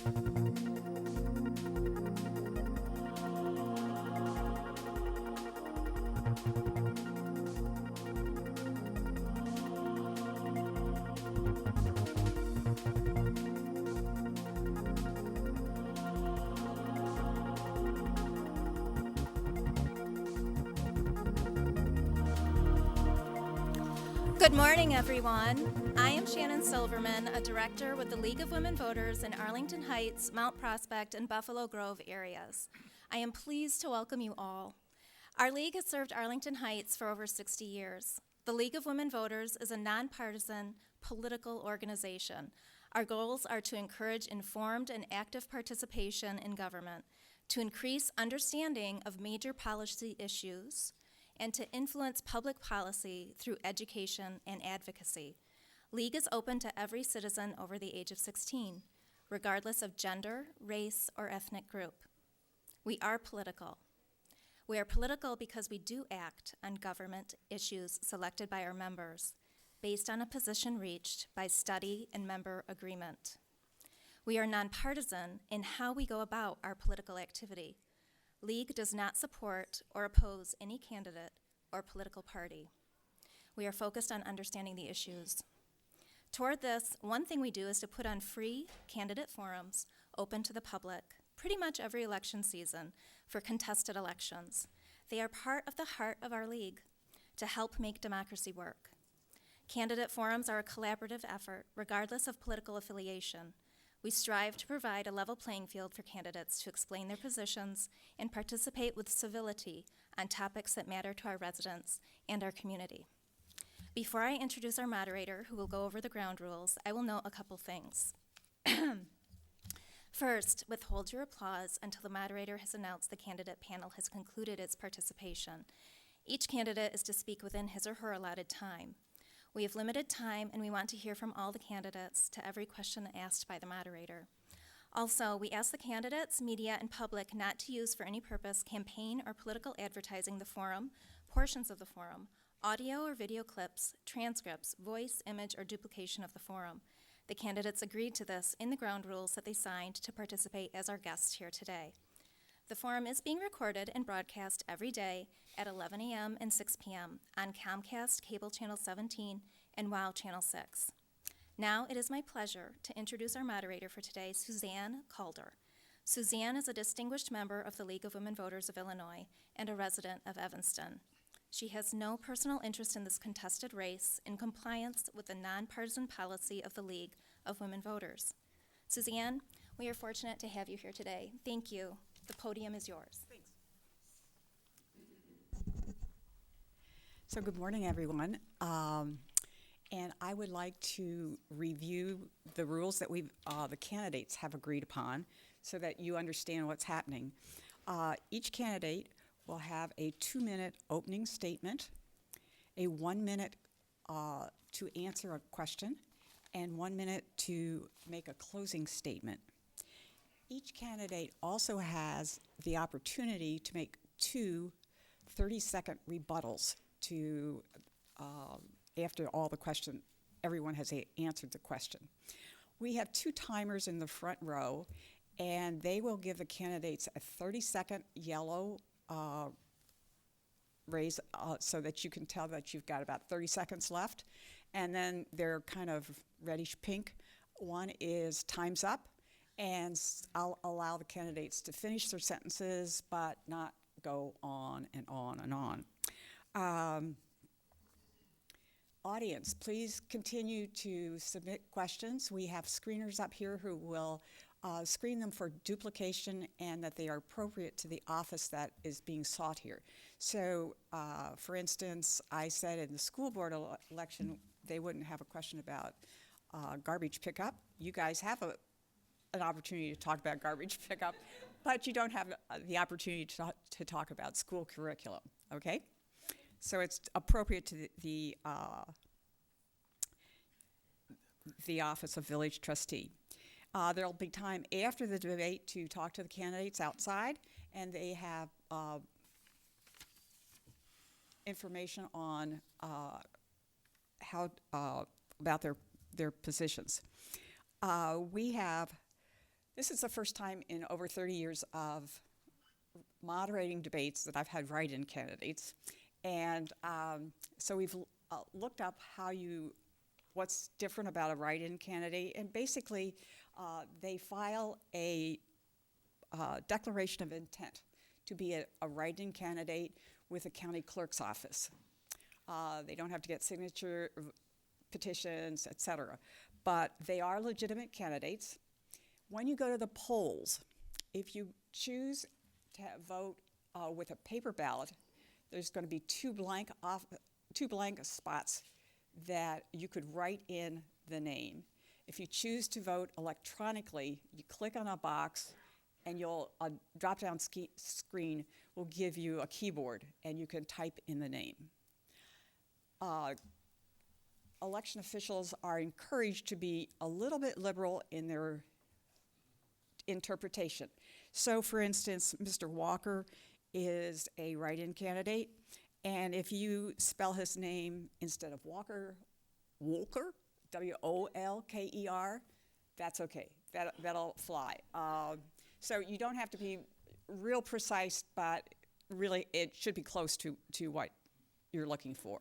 Good morning, everyone. I am Shannon Silverman, a director with the League of Women Voters in Arlington Heights, Mount Prospect, and Buffalo Grove areas. I am pleased to welcome you all. Our league has served Arlington Heights for over 60 years. The League of Women Voters is a nonpartisan political organization. Our goals are to encourage informed and active participation in government, to increase understanding of major policy issues, and to influence public policy through education and advocacy. League is open to every citizen over the age of 16, regardless of gender, race, or ethnic group. We are political. We are political because we do act on government issues selected by our members, based on a position reached by study and member agreement. We are nonpartisan in how we go about our political activity. League does not support or oppose any candidate or political party. We are focused on understanding the issues. Toward this, one thing we do is to put on free candidate forums open to the public pretty much every election season for contested elections. They are part of the heart of our league to help make democracy work. Candidate forums are a collaborative effort regardless of political affiliation. We strive to provide a level playing field for candidates to explain their positions and participate with civility on topics that matter to our residents and our community. Before I introduce our moderator, who will go over the ground rules, I will note a couple things. First, withhold your applause until the moderator has announced the candidate panel has concluded its participation. Each candidate is to speak within his or her allotted time. We have limited time, and we want to hear from all the candidates to every question asked by the moderator. Also, we ask the candidates, media, and public not to use for any purpose campaign or political advertising the forum, portions of the forum, audio or video clips, transcripts, voice, image, or duplication of the forum. The candidates agreed to this in the ground rules that they signed to participate as our guests here today. The forum is being recorded and broadcast every day at 11 a.m. and 6 p.m. on Comcast Cable Channel 17 and WOW Channel 6. Now it is my pleasure to introduce our moderator for today, Suzanne Calder. Suzanne is a distinguished member of the League of Women Voters of Illinois and a resident of Evanston. She has no personal interest in this contested race in compliance with the nonpartisan policy of the League of Women Voters. Suzanne, we are fortunate to have you here today. Thank you. The podium is yours. Thanks. So good morning, everyone. And I would like to review the rules that the candidates have agreed upon so that you understand what's happening. Each candidate will have a 2-minute opening statement, a 1 minute to answer a question, and 1 minute to make a closing statement. Each candidate also has the opportunity to make 2 30-second rebuttals to after all the question, everyone has answered the question. We have 2 timers in the front row, and they will give the candidates a 30-second yellow raise so that you can tell that you've got about 30 seconds left, and then they're kind of reddish pink. One is time's up, and I'll allow the candidates to finish their sentences but not go on and on and on. Audience, please continue to submit questions. We have screeners up here who will screen them for duplication and that they are appropriate to the office that is being sought here. So, for instance, I said in the school board election they wouldn't have a question about garbage pickup. You guys have an opportunity to talk about garbage pickup, but you don't have the opportunity to talk about school curriculum, okay? So it's appropriate to the Office of Village Trustee. There'll be time after the debate to talk to the candidates outside, and they have information on how about their positions. We have This is the first time in over 30 years of moderating debates that I've had write-in candidates. And so we've looked up what's different about a write-in candidate. And basically, they file a declaration of intent to be a write-in candidate with the county clerk's office. They don't have to get signature petitions, et cetera. But they are legitimate candidates. When you go to the polls, if you choose to vote with a paper ballot, there's going to be two blank spots that you could write in the name. If you choose to vote electronically, you click on a box, and a drop-down screen will give you a keyboard, and you can type in the name. Election officials are encouraged to be a little bit liberal in their interpretation. So, for instance, Mr. Walker is a write-in candidate, and if you spell his name instead of Walker, Wolker, W-O-L-K-E-R, that's okay. That'll fly. So you don't have to be real precise, but really it should be close to what you're looking for.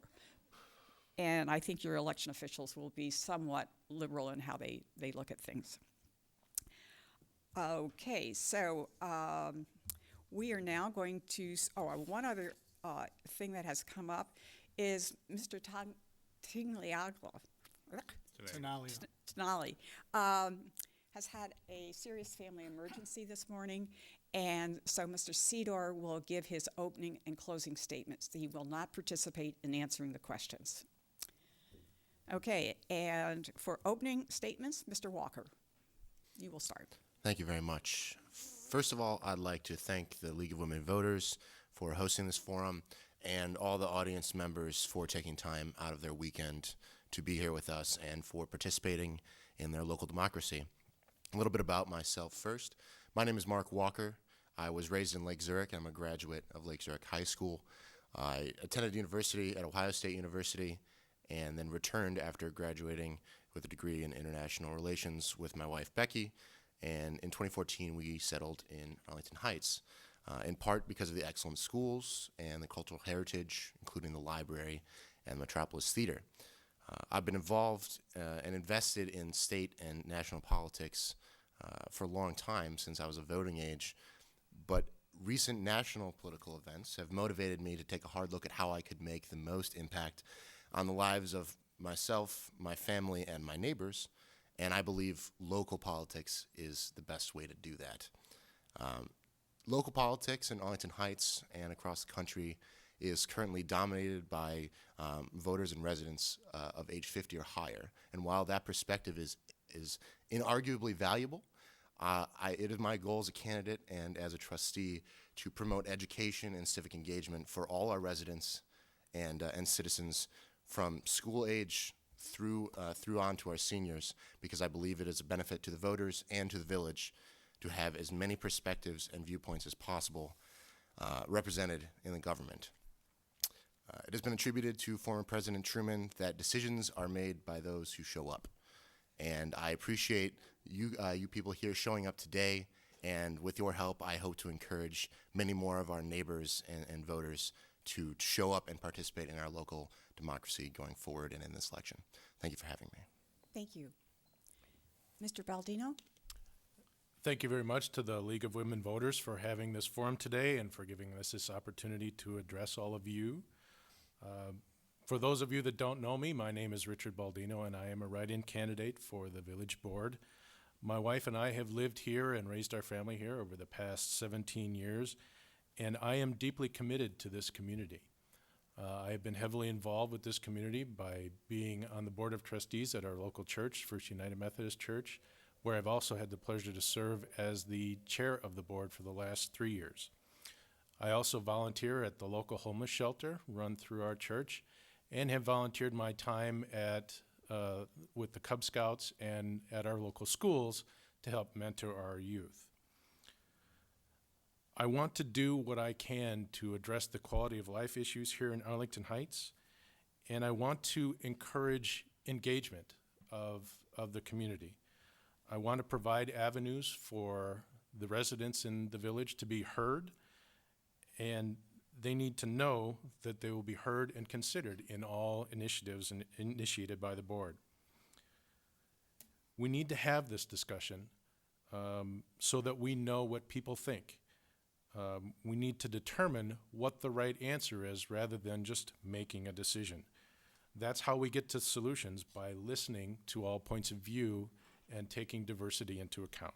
And I think your election officials will be somewhat liberal in how they look at things. Okay, so we are now going to, one other thing that has come up is Mr. Tinaglia has had a serious family emergency this morning, and so Mr. Sedor will give his opening and closing statements. He will not participate in answering the questions. Okay, and for opening statements, Mr. Walker, you will start. Thank you very much. First of all, I'd like to thank the League of Women Voters for hosting this forum and all the audience members for taking time out of their weekend to be here with us and for participating in their local democracy. A little bit about myself first. My name is Mark Walker. I was raised in Lake Zurich. I'm a graduate of Lake Zurich High School. I attended university at Ohio State University and then returned after graduating with a degree in international relations with my wife, Becky. And in 2014, we settled in Arlington Heights, in part because of the excellent schools and the cultural heritage, including the library and Metropolis Theater. I've been involved and invested in state and national politics for a long time, since I was of voting age, but recent national political events have motivated me to take a hard look at how I could make the most impact on the lives of myself, my family, and my neighbors, and I believe local politics is the best way to do that. Local politics in Arlington Heights and across the country is currently dominated by voters and residents of age 50 or higher. And while that perspective is inarguably valuable, it is my goal as a candidate and as a trustee to promote education and civic engagement for all our residents and citizens from school age through on to our seniors, because I believe it is a benefit to the voters and to the village to have as many perspectives and viewpoints as possible represented in the government. It has been attributed to former President Truman that decisions are made by those who show up. And I appreciate you people here showing up today, and with your help, I hope to encourage many more of our neighbors and voters to show up and participate in our local democracy going forward and in this election. Thank you for having me. Thank you. Mr. Baldino? Thank you very much to the League of Women Voters for having this forum today and for giving us this opportunity to address all of you. For those of you that don't know me, my name is Richard Baldino, and I am a write-in candidate for the village board. My wife and I have lived here and raised our family here over the past 17 years, and I am deeply committed to this community. I have been heavily involved with this community by being on the board of trustees at our local church, First United Methodist Church, where I've also had the pleasure to serve as the chair of the board for the last 3 years. I also volunteer at the local homeless shelter run through our church, and have volunteered my time with the Cub Scouts and at our local schools to help mentor our youth. I want to do what I can to address the quality of life issues here in Arlington Heights, and I want to encourage engagement of the community. I want to provide avenues for the residents in the village to be heard, and they need to know that they will be heard and considered in all initiatives initiated by the board. We need to have this discussion so that we know what people think. We need to determine what the right answer is rather than just making a decision. That's how we get to solutions, by listening to all points of view and taking diversity into account.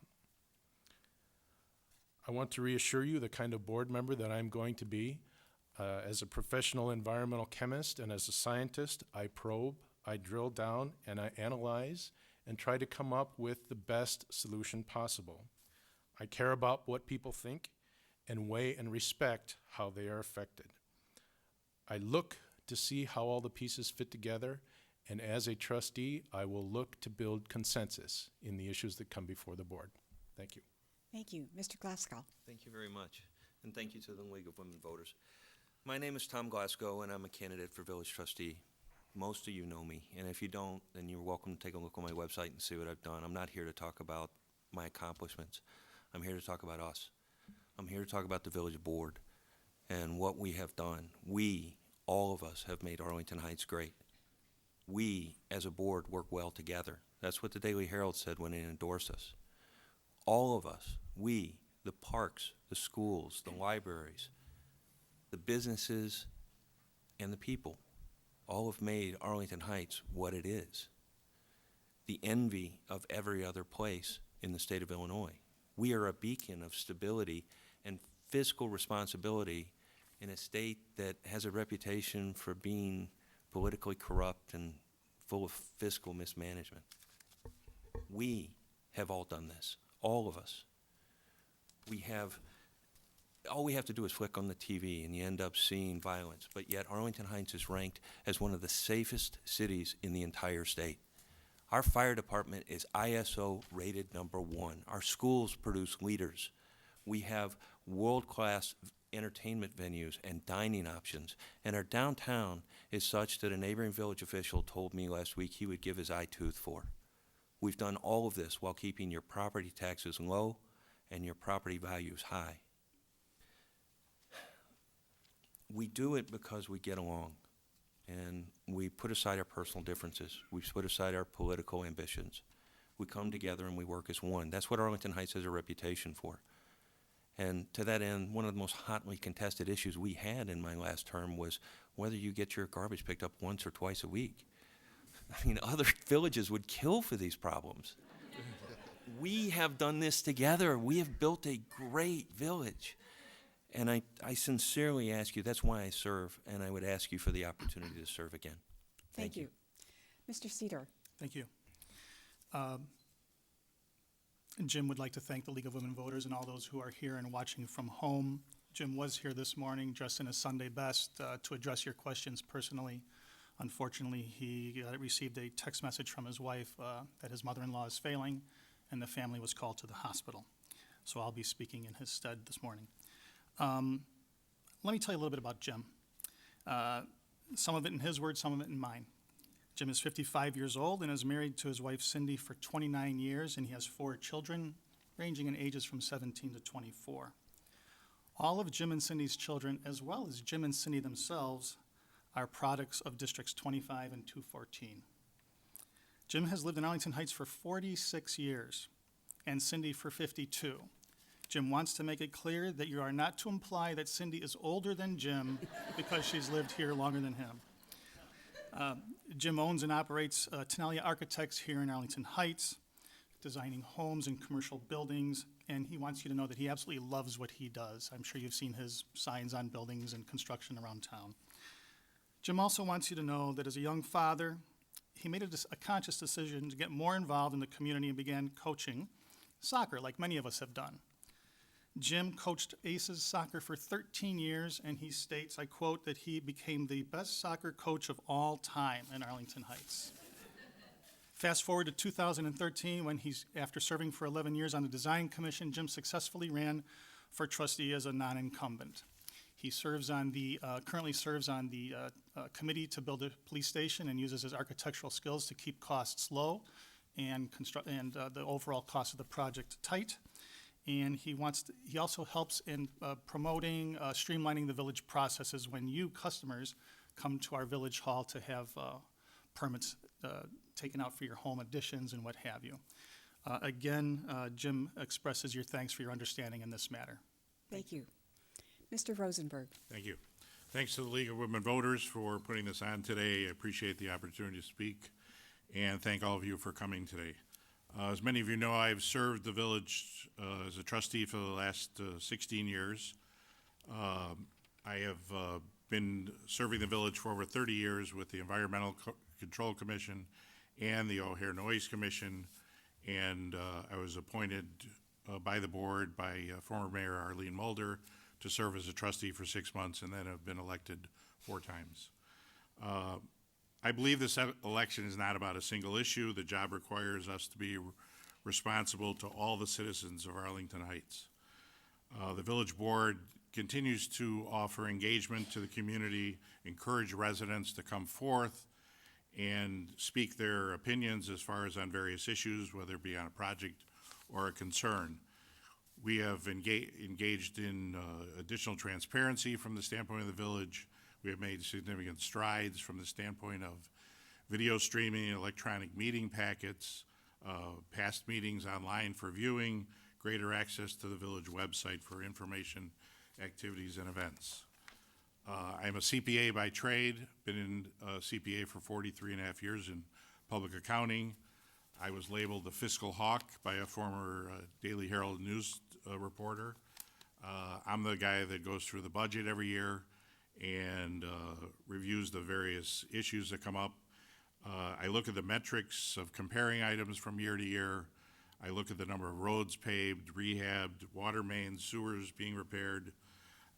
I want to reassure you the kind of board member that I'm going to be. As a professional environmental chemist and as a scientist, I probe, I drill down, and I analyze and try to come up with the best solution possible. I care about what people think and weigh and respect how they are affected. I look to see how all the pieces fit together, and as a trustee, I will look to build consensus in the issues that come before the board. Thank you. Thank you. Mr. Glasgow. Thank you very much, and thank you to the League of Women Voters. My name is Tom Glasgow, and I'm a candidate for village trustee. Most of you know me, and if you don't, then you're welcome to take a look on my website and see what I've done. I'm not here to talk about my accomplishments. I'm here to talk about us. I'm here to talk about the village board and what we have done. We, all of us, have made Arlington Heights great. We, as a board, work well together. That's what the Daily Herald said when it endorsed us. All of us, we, the parks, the schools, the libraries, the businesses, and the people, all have made Arlington Heights what it is. The envy of every other place in the state of Illinois. We are a beacon of stability and fiscal responsibility in a state that has a reputation for being politically corrupt and full of fiscal mismanagement. We have all done this, all of us. All we have to do is flick on the TV and you end up seeing violence, but yet Arlington Heights is ranked as one of the safest cities in the entire state. Our fire department is ISO rated #1. Our schools produce leaders. We have world-class entertainment venues and dining options, and our downtown is such that a neighboring village official told me last week he would give his eye tooth for. We've done all of this while keeping your property taxes low and your property values high. We do it because we get along, and we put aside our personal differences. We put aside our political ambitions. We come together and we work as one. That's what Arlington Heights has a reputation for. And to that end, one of the most hotly contested issues we had in my last term was whether you get your garbage picked up once or twice a week. I mean, other villages would kill for these problems. We have done this together. We have built a great village. And I sincerely ask you, that's why I serve, and I would ask you for the opportunity to serve again. Thank you. Mr. Cedar. Thank you. And Jim would like to thank the League of Women Voters and all those who are here and watching from home. Jim was here this morning dressed in his Sunday best to address your questions personally. Unfortunately, he received a text message from his wife that his mother-in-law is failing, and the family was called to the hospital. So I'll be speaking in his stead this morning. Let me tell you a little bit about Jim. Some of it in his words, some of it in mine. Jim is 55 years old and is married to his wife Cindy for 29 years, and he has 4 children ranging in ages from 17 to 24. All of Jim and Cindy's children, as well as Jim and Cindy themselves, are products of Districts 25 and 214. Jim has lived in Arlington Heights for 46 years, and Cindy for 52. Jim wants to make it clear that you are not to imply that Cindy is older than Jim because she's lived here longer than him. Jim owns and operates Tinaglia Architects here in Arlington Heights, designing homes and commercial buildings, and he wants you to know that he absolutely loves what he does. I'm sure you've seen his signs on buildings and construction around town. Jim also wants you to know that as a young father, he made a conscious decision to get more involved in the community and began coaching soccer, like many of us have done. Jim coached Aces soccer for 13 years, and he states, I quote, that he became the best soccer coach of all time in Arlington Heights. Fast forward to 2013, when after serving for 11 years on the design commission, Jim successfully ran for trustee as a non-incumbent. He currently serves on the committee to build a police station and uses his architectural skills to keep costs low and the overall cost of the project tight. And he also helps in promoting, streamlining the village processes when you customers come to our village hall to have permits taken out for your home additions and what have you. Again, Jim expresses your thanks for your understanding in this matter. Thank you. Mr. Rosenberg. Thank you. Thanks to the League of Women Voters for putting this on today. I appreciate the opportunity to speak, and thank all of you for coming today. As many of you know, I've served the village as a trustee for the last 16 years. I have been serving the village for over 30 years with the Environmental Control Commission and the O'Hare Noise Commission, and I was appointed by the board by former Mayor Arlene Mulder to serve as a trustee for 6 months, and then have been elected 4 times. I believe this election is not about a single issue. The job requires us to be responsible to all the citizens of Arlington Heights. The village board continues to offer engagement to the community, encourage residents to come forth and speak their opinions as far as on various issues, whether it be on a project or a concern. We have engaged in additional transparency from the standpoint of the village. We have made significant strides from the standpoint of video streaming, electronic meeting packets, past meetings online for viewing, greater access to the village website for information, activities, and events. I'm a CPA by trade, been in CPA for 43 and a half years in public accounting. I was labeled the fiscal hawk by a former Daily Herald News reporter. I'm the guy that goes through the budget every year and reviews the various issues that come up. I look at the metrics of comparing items from year to year. I look at the number of roads paved, rehabbed, water mains, sewers being repaired.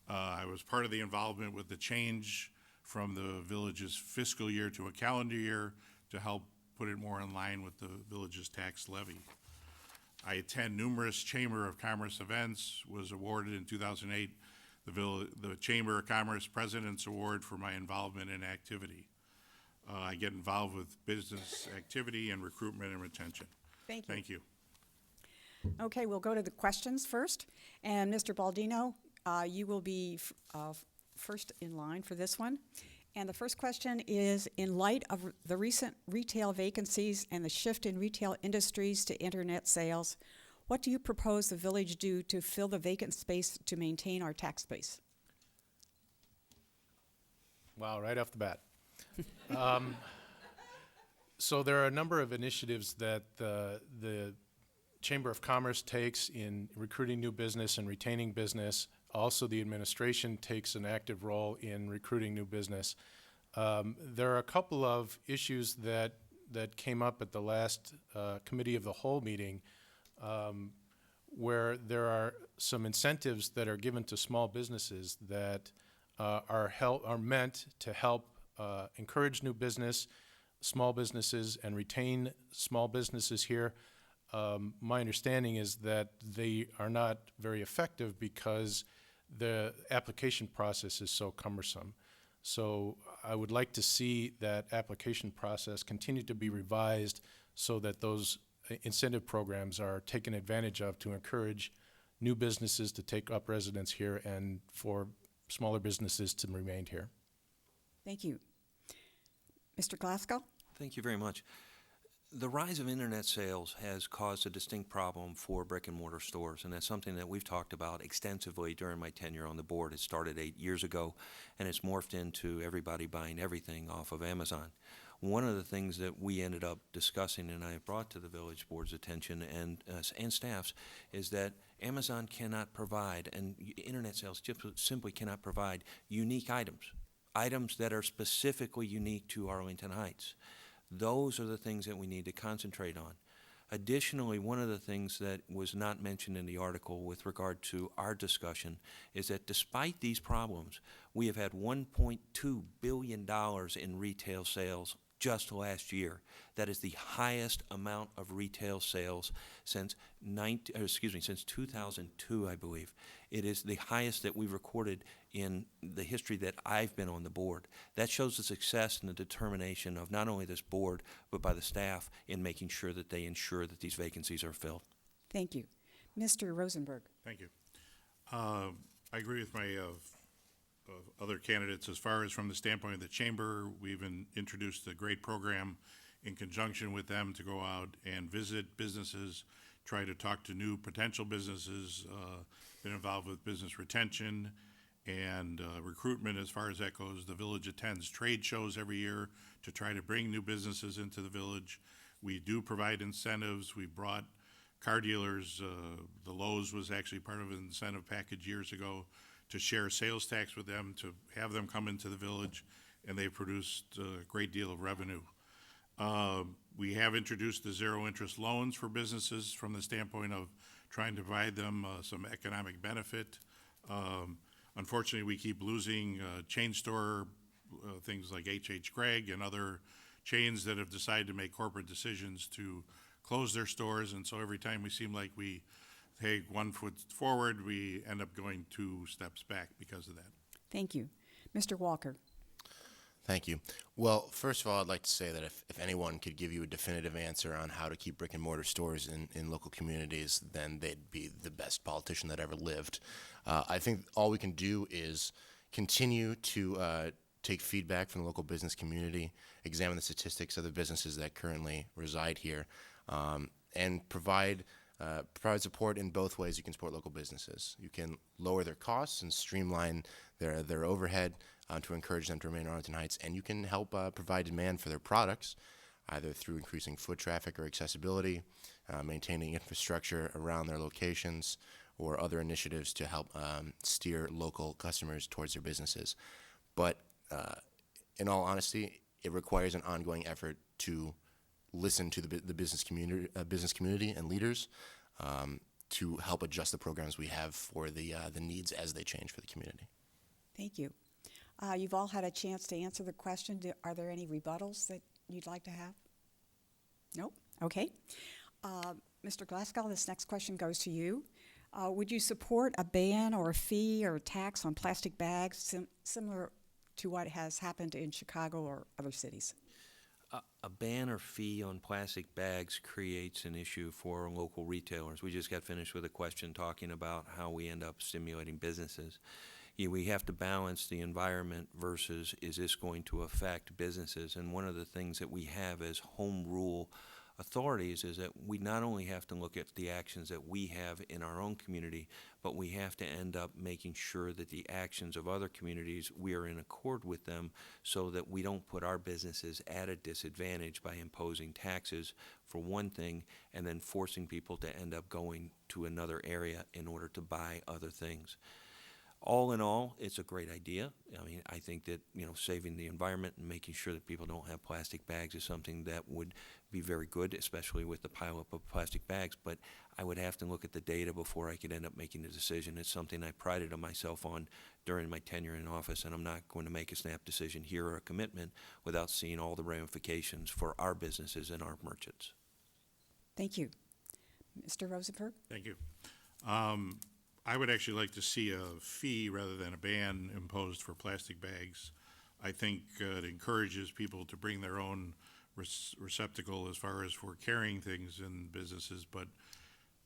I was part of the involvement with the change from the village's fiscal year to a calendar year to help put it more in line with the village's tax levy. I attend numerous Chamber of Commerce events, was awarded in 2008 the Chamber of Commerce President's Award for my involvement in activity. I get involved with business activity and recruitment and retention. Thank you. Thank you. Okay, we'll go to the questions first. And Mr. Baldino, you will be first in line for this one. And the first question is, in light of the recent retail vacancies and the shift in retail industries to internet sales, what do you propose the village do to fill the vacant space to maintain our tax base? Wow, right off the bat. So there are a number of initiatives that the Chamber of Commerce takes in recruiting new business and retaining business. Also, the administration takes an active role in recruiting new business. There are a couple of issues that came up at the last Committee of the Whole meeting where there are some incentives that are given to small businesses that are meant to help encourage new business, small businesses, and retain small businesses here. My understanding is that they are not very effective because the application process is so cumbersome. So I would like to see that application process continue to be revised so that those incentive programs are taken advantage of to encourage new businesses to take up residence here and for smaller businesses to remain here. Thank you. Mr. Glasgow? Thank you very much. The rise of internet sales has caused a distinct problem for brick and mortar stores, and that's something that we've talked about extensively during my tenure on the board. It started 8 years ago, and it's morphed into everybody buying everything off of Amazon. One of the things that we ended up discussing, and I brought to the village board's attention and staff's, is that Amazon cannot provide, and internet sales simply cannot provide unique items that are specifically unique to Arlington Heights. Those are the things that we need to concentrate on. Additionally, one of the things that was not mentioned in the article with regard to our discussion is that despite these problems, we have had $1.2 billion in retail sales just last year. That is the highest amount of retail sales since 2002, I believe. It is the highest that we've recorded in the history that I've been on the board. That shows the success and the determination of not only this board, but by the staff in making sure that they ensure that these vacancies are filled. Thank you. Mr. Rosenberg. Thank you. I agree with my other candidates as far as from the standpoint of the chamber. We've introduced a great program in conjunction with them to go out and visit businesses, try to talk to new potential businesses, been involved with business retention and recruitment as far as that goes. The village attends trade shows every year to try to bring new businesses into the village. We do provide incentives. We brought car dealers, the Lowe's was actually part of an incentive package years ago to share sales tax with them, to have them come into the village, and they produced a great deal of revenue. We have introduced the zero interest loans for businesses from the standpoint of trying to provide them some economic benefit. Unfortunately, we keep losing chain store things like H.H. Gregg and other chains that have decided to make corporate decisions to close their stores, and so every time we seem like we take one foot forward, we end up going 2 steps back because of that. Thank you. Mr. Walker. Thank you. Well, first of all, I'd like to say that if anyone could give you a definitive answer on how to keep brick and mortar stores in local communities, then they'd be the best politician that ever lived. I think all we can do is continue to take feedback from the local business community, examine the statistics of the businesses that currently reside here, and provide support in both ways. You can support local businesses. You can lower their costs and streamline their overhead to encourage them to remain in Arlington Heights, and you can help provide demand for their products, either through increasing foot traffic or accessibility, maintaining infrastructure around their locations, or other initiatives to help steer local customers towards their businesses. But in all honesty, it requires an ongoing effort to listen to the business community and leaders to help adjust the programs we have for the needs as they change for the community. Thank you. You've all had a chance to answer the question. Are there any rebuttals that you'd like to have? Nope. Okay. Mr. Glasgow, this next question goes to you. Would you support a ban or a fee or a tax on plastic bags similar to what has happened in Chicago or other cities? A ban or fee on plastic bags creates an issue for local retailers. We just got finished with a question talking about how we end up stimulating businesses. We have to balance the environment versus is this going to affect businesses. And one of the things that we have as home rule authorities is that we not only have to look at the actions that we have in our own community, but we have to end up making sure that the actions of other communities, we are in accord with them so that we don't put our businesses at a disadvantage by imposing taxes for one thing and then forcing people to end up going to another area in order to buy other things. All in all, it's a great idea. I mean, I think that, saving the environment and making sure that people don't have plastic bags is something that would be very good, especially with the pileup of plastic bags. But I would have to look at the data before I could end up making a decision. It's something I prided myself on during my tenure in office, and I'm not going to make a snap decision here or a commitment without seeing all the ramifications for our businesses and our merchants. Thank you. Mr. Rosenberg? Thank you. I would actually like to see a fee rather than a ban imposed for plastic bags. I think it encourages people to bring their own receptacle as far as for carrying things in businesses, but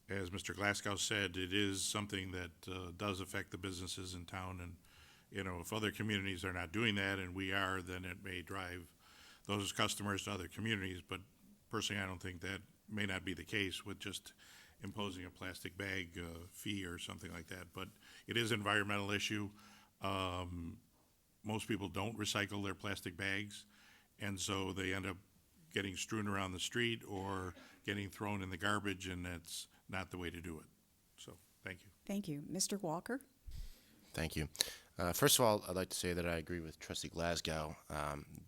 as Mr. Glasgow said, it is something that does affect the businesses in town, and if other communities are not doing that and we are, then it may drive those customers to other communities, but personally I don't think that may not be the case with just imposing a plastic bag fee or something like that. But it is an environmental issue. Most people don't recycle their plastic bags, and so they end up getting strewn around the street or getting thrown in the garbage, and that's not the way to do it. So, thank you. Thank you. Mr. Walker? Thank you. First of all, I'd like to say that I agree with Trustee Glasgow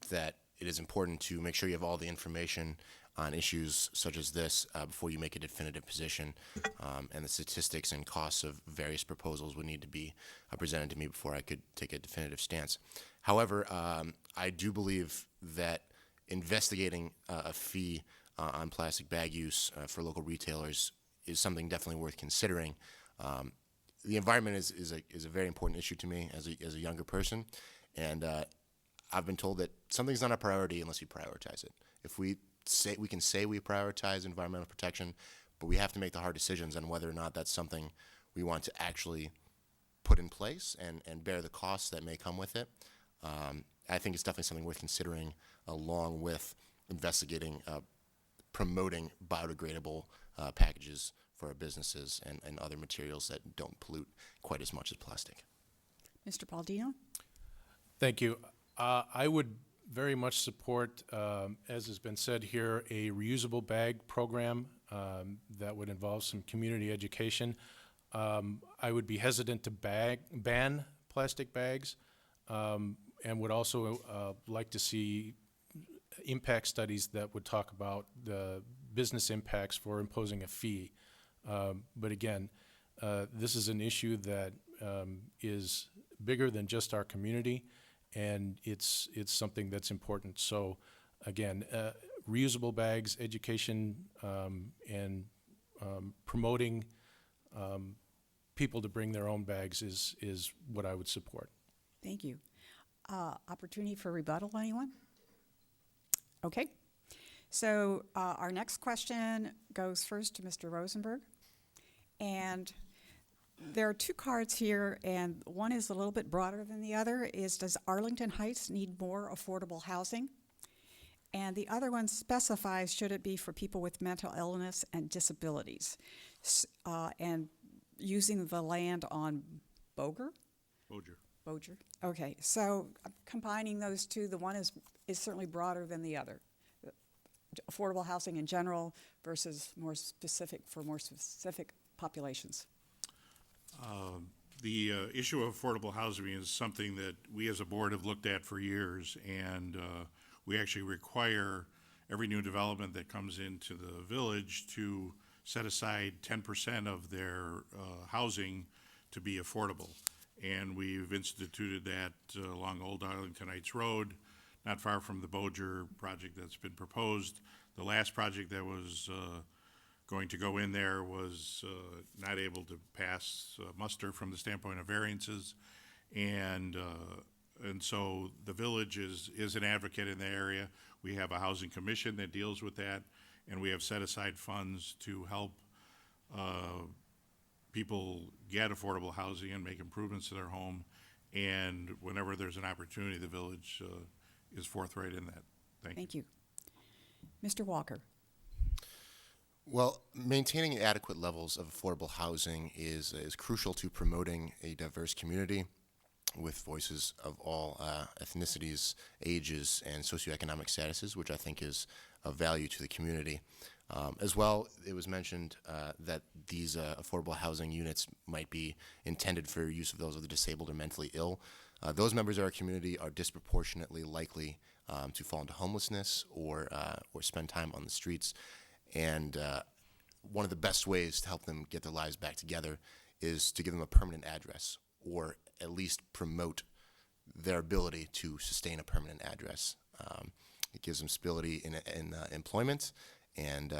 that it is important to make sure you have all the information on issues such as this before you make a definitive position, and the statistics and costs of various proposals would need to be presented to me before I could take a definitive stance. However, I do believe that investigating a fee on plastic bag use for local retailers is something definitely worth considering. The environment is a very important issue to me as a younger person, and I've been told that something's not a priority unless you prioritize it. If we can say we prioritize environmental protection, but we have to make the hard decisions on whether or not that's something we want to actually put in place and bear the costs that may come with it. I think it's definitely something worth considering, along with investigating, promoting biodegradable packages for our businesses and other materials that don't pollute quite as much as plastic. Mr. Baldino? Thank you. I would very much support, as has been said here, a reusable bag program that would involve some community education. I would be hesitant to ban plastic bags, and would also like to see impact studies that would talk about the business impacts for imposing a fee. But again, this is an issue that is bigger than just our community, and it's something that's important. So again, reusable bags, education, and promoting people to bring their own bags is what I would support. Thank you. Opportunity for rebuttal, anyone? Okay. So our next question goes first to Mr. Rosenberg. And there are two cards here, and one is a little bit broader than the other, does Arlington Heights need more affordable housing? And the other one specifies, should it be for people with mental illness and disabilities? And using the land on Boger? Boger. Okay, so combining those two, the one is certainly broader than the other. Affordable housing in general versus more specific populations. The issue of affordable housing is something that we as a board have looked at for years, and we actually require every new development that comes into the village to set aside 10% of their housing to be affordable. And we've instituted that along Old Arlington Heights Road, not far from the Boger project that's been proposed. The last project that was going to go in there was not able to pass muster from the standpoint of variances. And so the village is an advocate in the area. We have a housing commission that deals with that, and we have set aside funds to help people get affordable housing and make improvements to their home. And whenever there's an opportunity, the village is forthright in that. Thank you. Mr. Walker. Well, maintaining adequate levels of affordable housing is crucial to promoting a diverse community with voices of all ethnicities, ages, and socioeconomic statuses, which I think is of value to the community. As well, it was mentioned that these affordable housing units might be intended for use of those of the disabled or mentally ill. Those members of our community are disproportionately likely to fall into homelessness or spend time on the streets. And one of the best ways to help them get their lives back together is to give them a permanent address, or at least promote their ability to sustain a permanent address. It gives them stability in employment and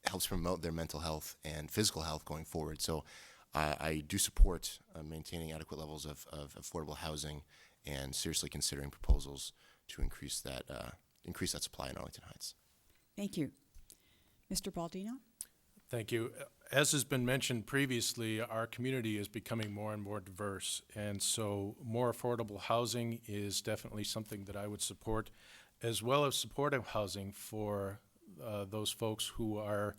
helps promote their mental health and physical health going forward. So I do support maintaining adequate levels of affordable housing and seriously considering proposals to increase that supply in Arlington Heights. Thank you. Mr. Baldino? Thank you. As has been mentioned previously, our community is becoming more and more diverse, and so more affordable housing is definitely something that I would support, as well as supportive housing for those folks who are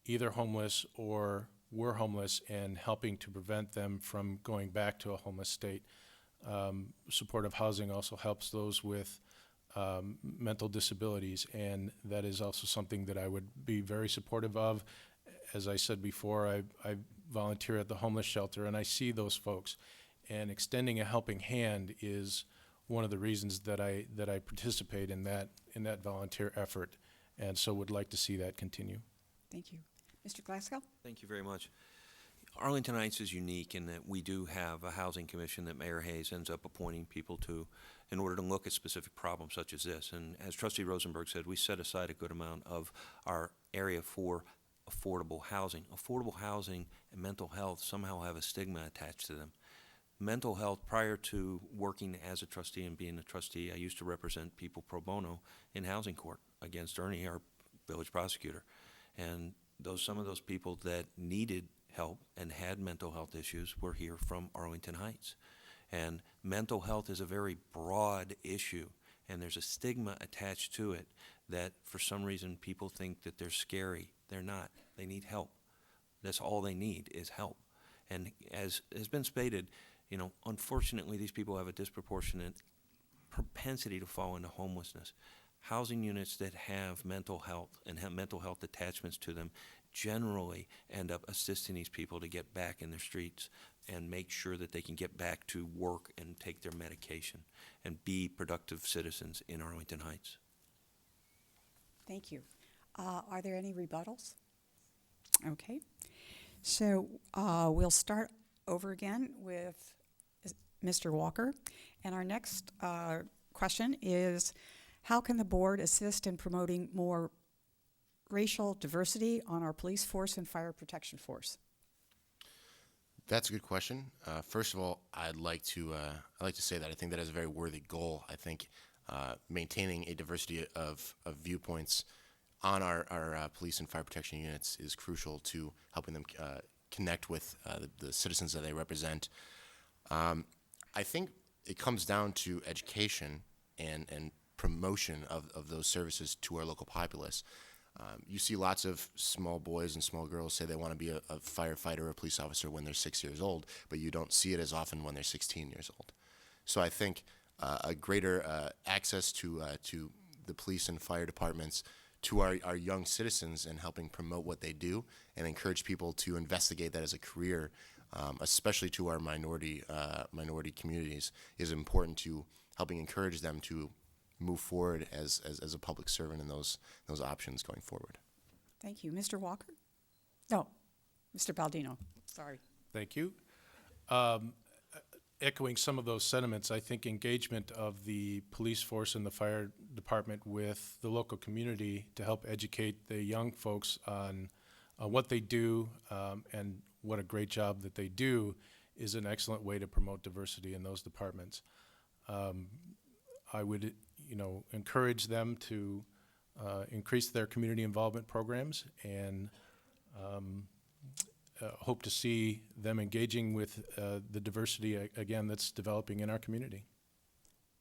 either homeless or were homeless, and helping to prevent them from going back to a homeless state. Supportive housing also helps those with mental disabilities, and that is also something that I would be very supportive of. As I said before, I volunteer at the homeless shelter, and I see those folks, and extending a helping hand is one of the reasons that I participate in that volunteer effort, and so would like to see that continue. Thank you. Mr. Glasgow? Thank you very much. Arlington Heights is unique in that we do have a housing commission that Mayor Hayes ends up appointing people to in order to look at specific problems such as this. And as Trustee Rosenberg said, we set aside a good amount of our area for affordable housing. Affordable housing and mental health somehow have a stigma attached to them. Mental health, prior to working as a trustee and being a trustee, I used to represent people pro bono in housing court against Ernie, our village prosecutor. And some of those people that needed help and had mental health issues were here from Arlington Heights. And mental health is a very broad issue, and there's a stigma attached to it that for some reason people think that they're scary. They're not. They need help. That's all they need is help. And as has been stated, unfortunately these people have a disproportionate propensity to fall into homelessness. Housing units that have mental health and have mental health attachments to them generally end up assisting these people to get back in their streets and make sure that they can get back to work and take their medication and be productive citizens in Arlington Heights. Thank you. Are there any rebuttals? Okay. So we'll start over again with Mr. Walker. And our next question is, how can the board assist in promoting more racial diversity on our police force and fire protection force? That's a good question. First of all, I'd like to say that I think that is a very worthy goal. I think maintaining a diversity of viewpoints on our police and fire protection units is crucial to helping them connect with the citizens that they represent. I think it comes down to education and promotion of those services to our local populace. You see lots of small boys and small girls say they want to be a firefighter or a police officer when they're 6 years old, but you don't see it as often when they're 16 years old. So I think a greater access to the police and fire departments, to our young citizens, and helping promote what they do and encourage people to investigate that as a career, especially to our minority communities, is important to helping encourage them to move forward as a public servant in those options going forward. Thank you. Mr. Walker? No, Mr. Baldino. Sorry. Thank you. Echoing some of those sentiments, I think engagement of the police force and the fire department with the local community to help educate the young folks on what they do and what a great job that they do is an excellent way to promote diversity in those departments. I would, encourage them to increase their community involvement programs and hope to see them engaging with the diversity, again, that's developing in our community.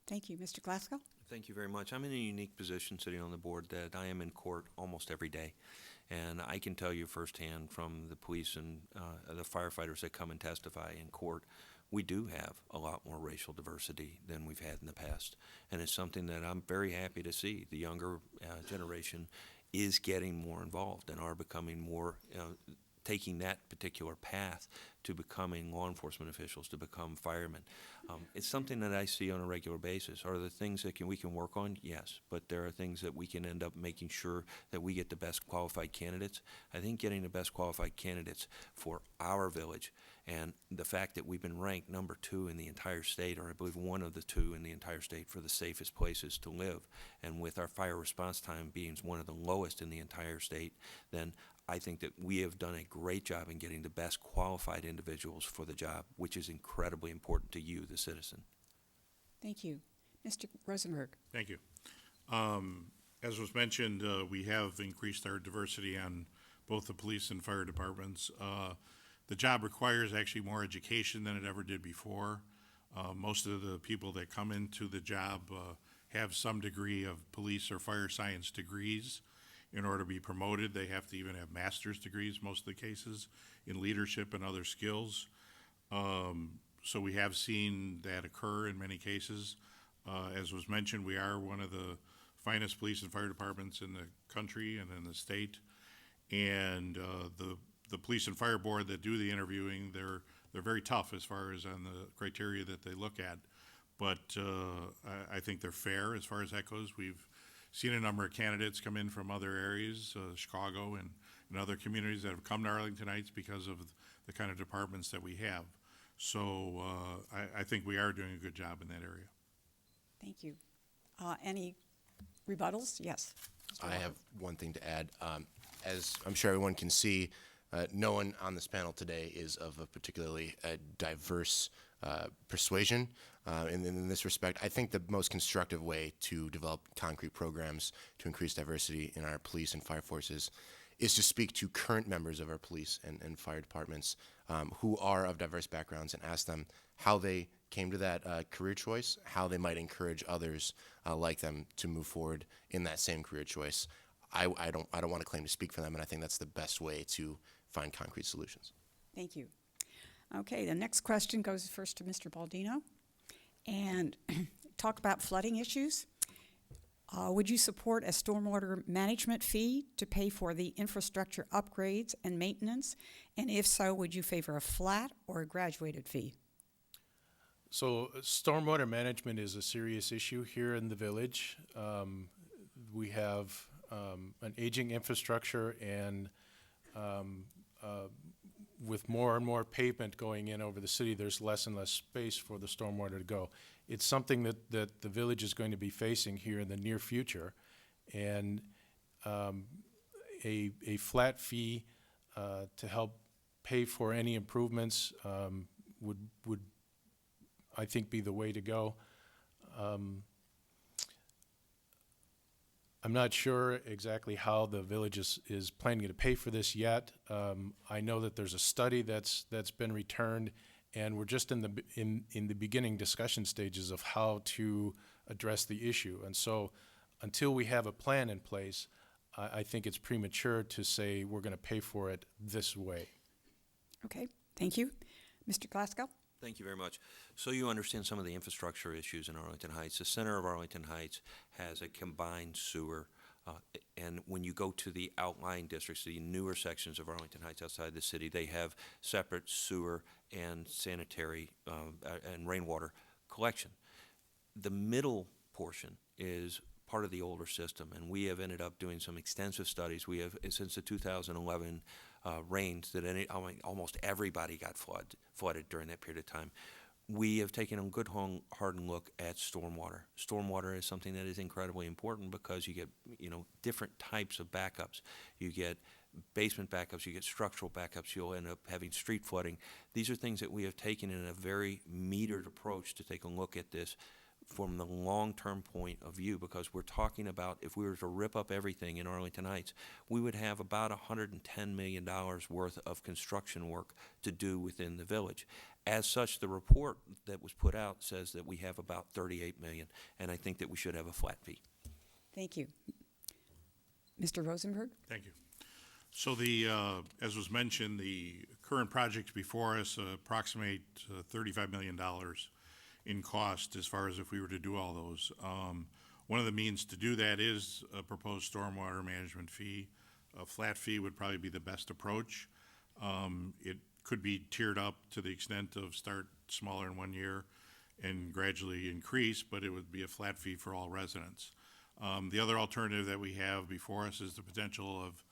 Thank you. Mr. Glasgow? Thank you very much. I'm in a unique position sitting on the board that I am in court almost every day. And I can tell you firsthand from the police and the firefighters that come and testify in court, we do have a lot more racial diversity than we've had in the past. And it's something that I'm very happy to see. The younger generation is getting more involved and are becoming more, taking that particular path to becoming law enforcement officials, to become firemen. It's something that I see on a regular basis. Are there things that we can work on? Yes, but there are things that we can end up making sure that we get the best qualified candidates. I think getting the best qualified candidates for our village, and the fact that we've been ranked number 2 in the entire state, or I believe one of the 2 in the entire state for the safest places to live, and with our fire response time being one of the lowest in the entire state, then I think that we have done a great job in getting the best qualified individuals for the job, which is incredibly important to you, the citizen. Thank you. Mr. Rosenberg? Thank you. As was mentioned, we have increased our diversity on both the police and fire departments. The job requires actually more education than it ever did before. Most of the people that come into the job have some degree of police or fire science degrees. In order to be promoted, they have to even have master's degrees, most of the cases, in leadership and other skills. So we have seen that occur in many cases. As was mentioned, we are one of the finest police and fire departments in the country and in the state. And the police and fire board that do the interviewing, they're very tough as far as on the criteria that they look at. But I think they're fair as far as that goes. We've seen a number of candidates come in from other areas, Chicago and other communities that have come to Arlington Heights because of the kind of departments that we have. So I think we are doing a good job in that area. Thank you. Any rebuttals? Yes. Mr. I Walker. have one thing to add. As I'm sure everyone can see, no one on this panel today is of a particularly diverse persuasion. In this respect, I think the most constructive way to develop concrete programs to increase diversity in our police and fire forces is to speak to current members of our police and fire departments who are of diverse backgrounds and ask them how they came to that career choice, how they might encourage others like them to move forward in that same career choice. I don't want to claim to speak for them, and I think that's the best way to find concrete solutions. Thank you. Okay, the next question goes first to Mr. Baldino. And talk about flooding issues. Would you support a stormwater management fee to pay for the infrastructure upgrades and maintenance? And if so, would you favor a flat or a graduated fee? So stormwater management is a serious issue here in the village. We have an aging infrastructure, and with more and more pavement going in over the city, there's less and less space for the stormwater to go. It's something that the village is going to be facing here in the near future, and a flat fee to help pay for any improvements would I think be the way to go. I'm not sure exactly how the village is planning to pay for this yet. I know that there's a study that's been returned, and we're just in the beginning discussion stages of how to address the issue. And so until we have a plan in place, I think it's premature to say we're going to pay for it this way. Okay, thank you. Mr. Glasgow? Thank you very much. So you understand some of the infrastructure issues in Arlington Heights. The center of Arlington Heights has a combined sewer, and when you go to the outlying districts, the newer sections of Arlington Heights outside the city, they have separate sewer and sanitary and rainwater collection. The middle portion is part of the older system, and we have ended up doing some extensive studies. We have, since the 2011 rains, that almost everybody got flooded during that period of time. We have taken a good hard look at stormwater. Stormwater is something that is incredibly important because you get different types of backups. You get basement backups, you get structural backups, you'll end up having street flooding. These are things that we have taken in a very metered approach to take a look at this from the long-term point of view, because we're talking about, if we were to rip up everything in Arlington Heights, we would have about $110 million worth of construction work to do within the village. As such, the report that was put out says that we have about $38 million, and I think that we should have a flat fee. Thank you. Mr. Rosenberg? Thank you. So as was mentioned, the current projects before us approximate $35 million in cost as far as if we were to do all those. One of the means to do that is a proposed stormwater management fee. A flat fee would probably be the best approach. It could be tiered up to the extent of start smaller in 1 year and gradually increase, but it would be a flat fee for all residents. The other alternative that we have before us is the potential of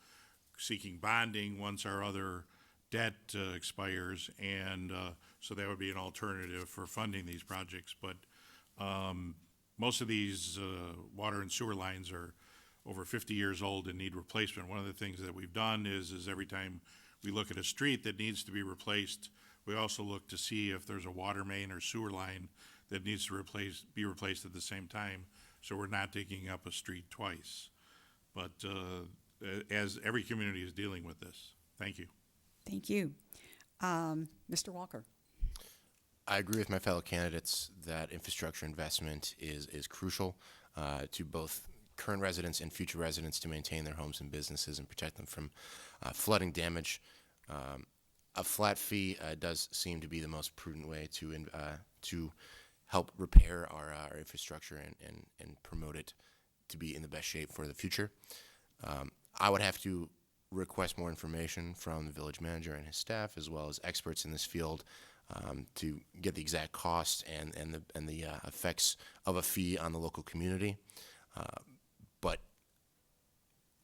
seeking bonding once our other debt expires, and so that would be an alternative for funding these projects. But most of these water and sewer lines are over 50 years old and need replacement. One of the things that we've done is every time we look at a street that needs to be replaced, we also look to see if there's a water main or sewer line that needs to be replaced at the same time, so we're not digging up a street twice. But as every community is dealing with this. Thank you. Thank you. Mr. Walker? I agree with my fellow candidates that infrastructure investment is crucial to both current residents and future residents to maintain their homes and businesses and protect them from flooding damage. A flat fee does seem to be the most prudent way to help repair our infrastructure and promote it to be in the best shape for the future. I would have to request more information from the village manager and his staff, as well as experts in this field, to get the exact cost and the effects of a fee on the local community. but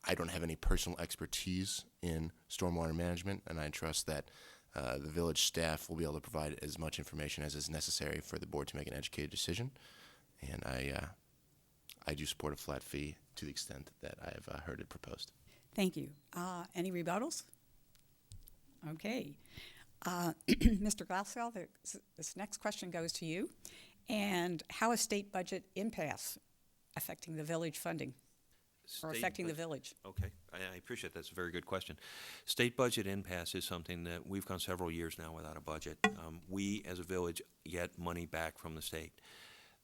I don't have any personal expertise in stormwater management, and I trust that the village staff will be able to provide as much information as is necessary for the board to make an educated decision. And I do support a flat fee to the extent that I have heard it proposed. Thank you. Any rebuttals? Okay. Mr. Glasgow, this next question goes to you. And how is state budget impasse affecting the village funding or State affecting the budget- village? Okay, I appreciate that. It's a very good question. State budget impasse is something that we've gone several years now without a budget. We, as a village, get money back from the state.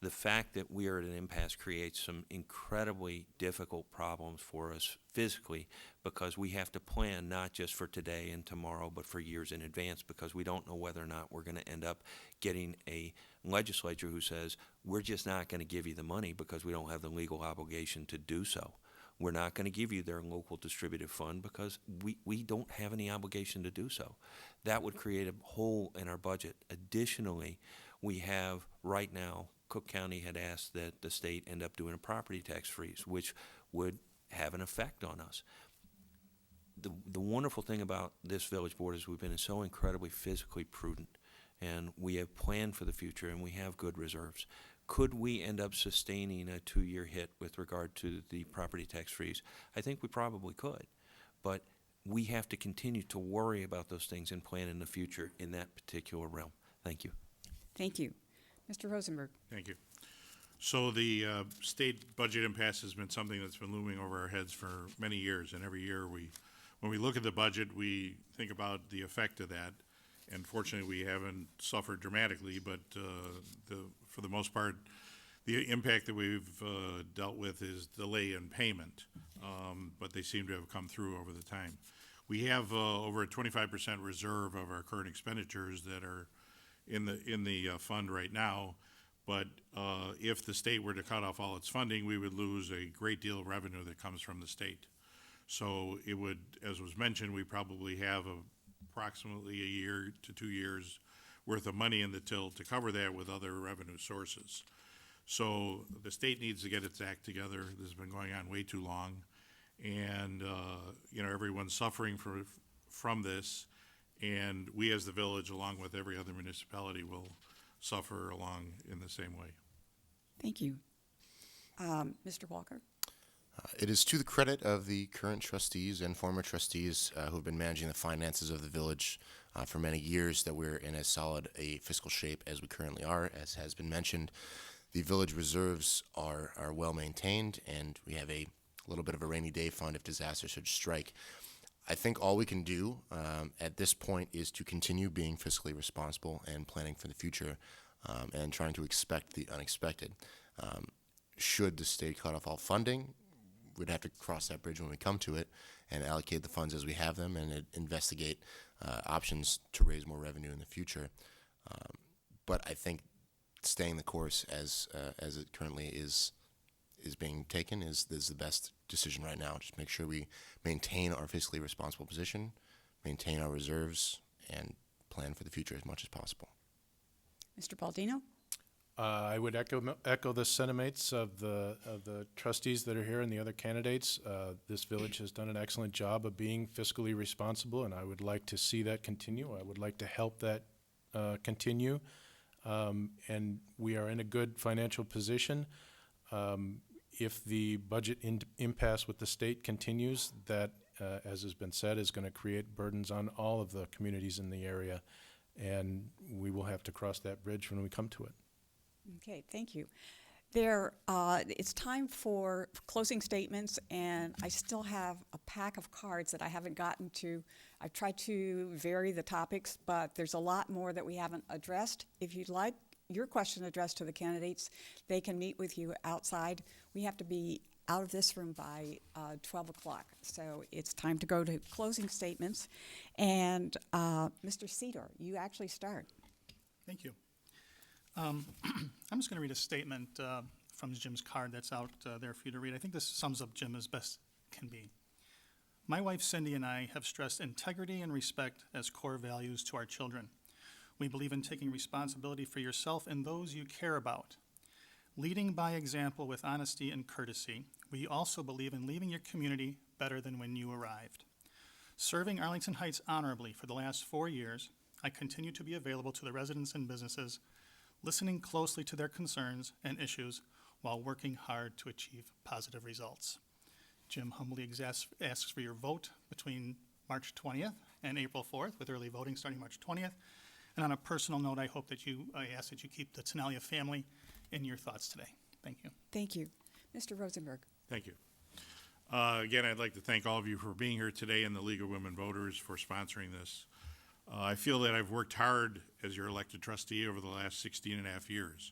The fact that we are at an impasse creates some incredibly difficult problems for us physically, because we have to plan not just for today and tomorrow, but for years in advance, because we don't know whether or not we're going to end up getting a legislature who says, we're just not going to give you the money because we don't have the legal obligation to do so. We're not going to give you their local distributive fund because we don't have any obligation to do so. That would create a hole in our budget. Additionally, we have right now, Cook County had asked that the state end up doing a property tax freeze, which would have an effect on us. The wonderful thing about this village board is we've been so incredibly physically prudent, and we have planned for the future, and we have good reserves. Could we end up sustaining a 2-year hit with regard to the property tax freeze? I think we probably could, but we have to continue to worry about those things and plan in the future in that particular realm. Thank you. Thank you. Mr. Rosenberg. Thank you. So the state budget impasse has been something that's been looming over our heads for many years, and every year when we look at the budget, we think about the effect of that. And fortunately, we haven't suffered dramatically, but for the most part, the impact that we've dealt with is delay in payment, but they seem to have come through over the time. We have over a 25% reserve of our current expenditures that are in the fund right now, but if the state were to cut off all its funding, we would lose a great deal of revenue that comes from the state. So it would, as was mentioned, we probably have approximately a year to 2 years worth of money in the till to cover that with other revenue sources. So the state needs to get its act together. This has been going on way too long, and everyone's suffering from this. And we as the village, along with every other municipality, will suffer along in the same way. Thank you. Mr. Walker? It is to the credit of the current trustees and former trustees who have been managing the finances of the village for many years that we're in as solid a fiscal shape as we currently are. As has been mentioned, the village reserves are well maintained, and we have a little bit of a rainy day fund if disaster should strike. I think all we can do at this point is to continue being fiscally responsible and planning for the future and trying to expect the unexpected. Should the state cut off all funding, we'd have to cross that bridge when we come to it and allocate the funds as we have them and investigate options to raise more revenue in the future. But I think staying the course as it currently is being taken is the best decision right now. Just make sure we maintain our fiscally responsible position, maintain our reserves, and plan for the future as much as possible. Mr. Baldino? I would echo the sentiments of the trustees that are here and the other candidates. This village has done an excellent job of being fiscally responsible, and I would like to see that continue. I would like to help that continue, and we are in a good financial position. If the budget impasse with the state continues, that, as has been said, is going to create burdens on all of the communities in the area, and we will have to cross that bridge when we come to it. Okay, thank you. It's time for closing statements, and I still have a pack of cards that I haven't gotten to. I've tried to vary the topics, but there's a lot more that we haven't addressed. If you'd like your question addressed to the candidates, they can meet with you outside. We have to be out of this room by 12 o'clock, so it's time to go to closing statements. And Mr. Cedar, you actually start. Thank you. I'm just going to read a statement from Jim's card that's out there for you to read. I think this sums up Jim as best can be. My wife Cindy and I have stressed integrity and respect as core values to our children. We believe in taking responsibility for yourself and those you care about. Leading by example with honesty and courtesy, we also believe in leaving your community better than when you arrived. Serving Arlington Heights honorably for the last 4 years, I continue to be available to the residents and businesses, listening closely to their concerns and issues while working hard to achieve positive results. Jim humbly asks for your vote between March 20th and April 4th, with early voting starting March 20th. And on a personal note, I ask that you keep the Tinaglia family in your thoughts today. Thank you. Thank you. Mr. Rosenberg. Thank you. Again, I'd like to thank all of you for being here today and the League of Women Voters for sponsoring this. I feel that I've worked hard as your elected trustee over the last 16 and a half years.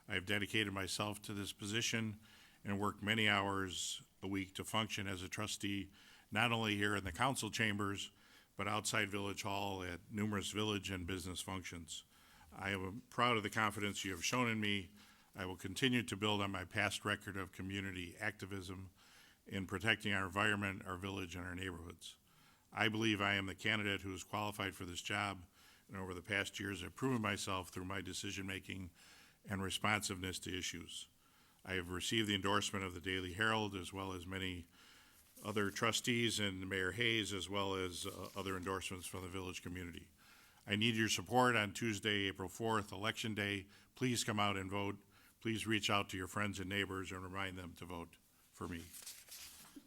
I've dedicated myself to this position and worked many hours a week to function as a trustee, not only here in the council chambers, but outside Village Hall at numerous village and business functions. I am proud of the confidence you have shown in me. I will continue to build on my past record of community activism in protecting our environment, our village, and our neighborhoods. I believe I am the candidate who is qualified for this job, and over the past years I've proven myself through my decision-making and responsiveness to issues. I have received the endorsement of the Daily Herald, as well as many other trustees and Mayor Hayes, as well as other endorsements from the village community. I need your support on Tuesday, April 4th, Election Day. Please come out and vote. Please reach out to your friends and neighbors and remind them to vote for me.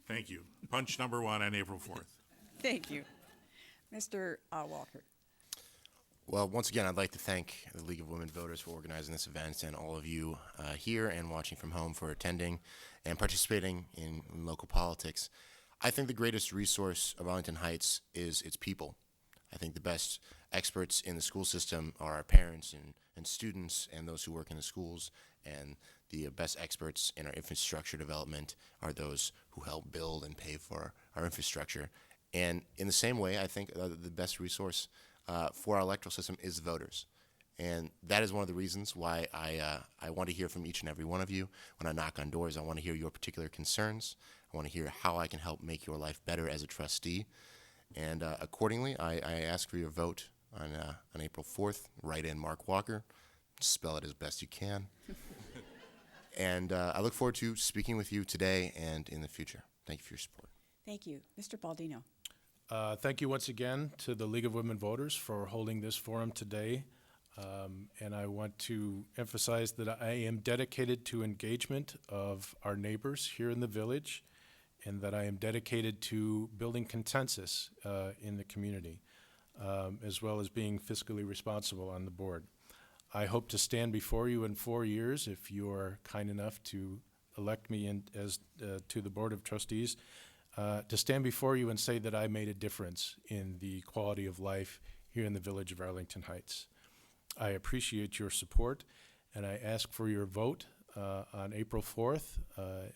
Thank you. Punch number 1 on April 4th. Thank you. Mr. Walker. Well, once again, I'd like to thank the League of Women Voters for organizing this event, and all of you here and watching from home for attending and participating in local politics. I think the greatest resource of Arlington Heights is its people. I think the best experts in the school system are our parents and students and those who work in the schools, and the best experts in our infrastructure development are those who help build and pay for our infrastructure. And in the same way, I think the best resource for our electoral system is the voters. And that is one of the reasons why I want to hear from each and every one of you. When I knock on doors, I want to hear your particular concerns. I want to hear how I can help make your life better as a trustee. And accordingly, I ask for your vote on April 4th. Write in Mark Walker. Spell it as best you can. And I look forward to speaking with you today and in the future. Thank you for your support. Thank you. Mr. Baldino. Thank you once again to the League of Women Voters for holding this forum today. And I want to emphasize that I am dedicated to engagement of our neighbors here in the village, and that I am dedicated to building consensus in the community, as well as being fiscally responsible on the board. I hope to stand before you in 4 years, if you are kind enough to elect me to the Board of Trustees, to stand before you and say that I made a difference in the quality of life here in the village of Arlington Heights. I appreciate your support, and I ask for your vote on April 4th,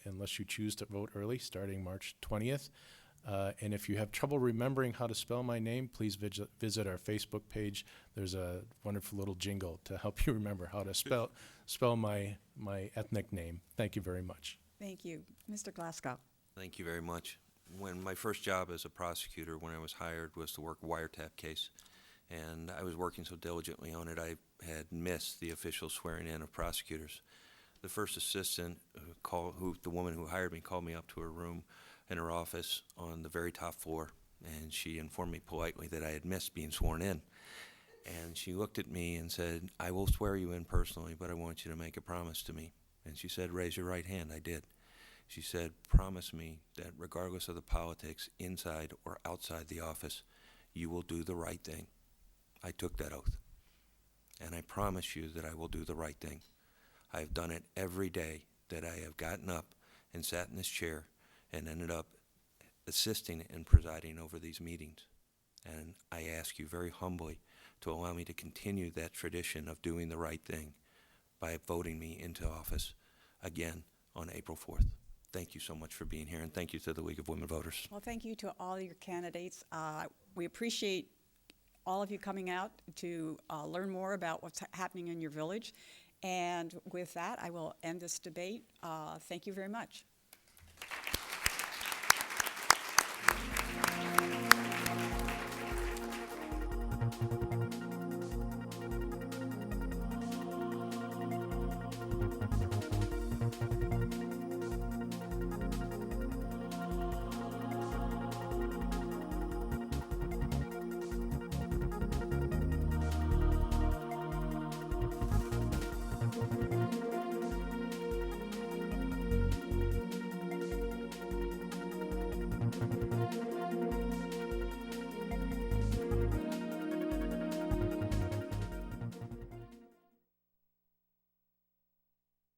unless you choose to vote early, starting March 20th. And if you have trouble remembering how to spell my name, please visit our Facebook page. There's a wonderful little jingle to help you remember how to spell my ethnic name. Thank you very much. Thank you. Mr. Glasgow. Thank you very much. When my first job as a prosecutor, when I was hired, was to work a wiretap case. And I was working so diligently on it, I had missed the official swearing in of prosecutors. The first assistant, the woman who hired me, called me up to her room in her office on the very top floor, and she informed me politely that I had missed being sworn in. And she looked at me and said, "I will swear you in personally, but I want you to make a promise to me." And she said, "Raise your right hand." I did. She said, "Promise me that regardless of the politics, inside or outside the office, you will do the right thing." I took that oath, and I promise you that I will do the right thing. I have done it every day that I have gotten up and sat in this chair and ended up assisting and presiding over these meetings. And I ask you very humbly to allow me to continue that tradition of doing the right thing by voting me into office again on April 4th. Thank you so much for being here, and thank you to the League of Women Voters. Well, thank you to all your candidates. We appreciate all of you coming out to learn more about what's happening in your village. And with that, I will end this debate. Thank you very much.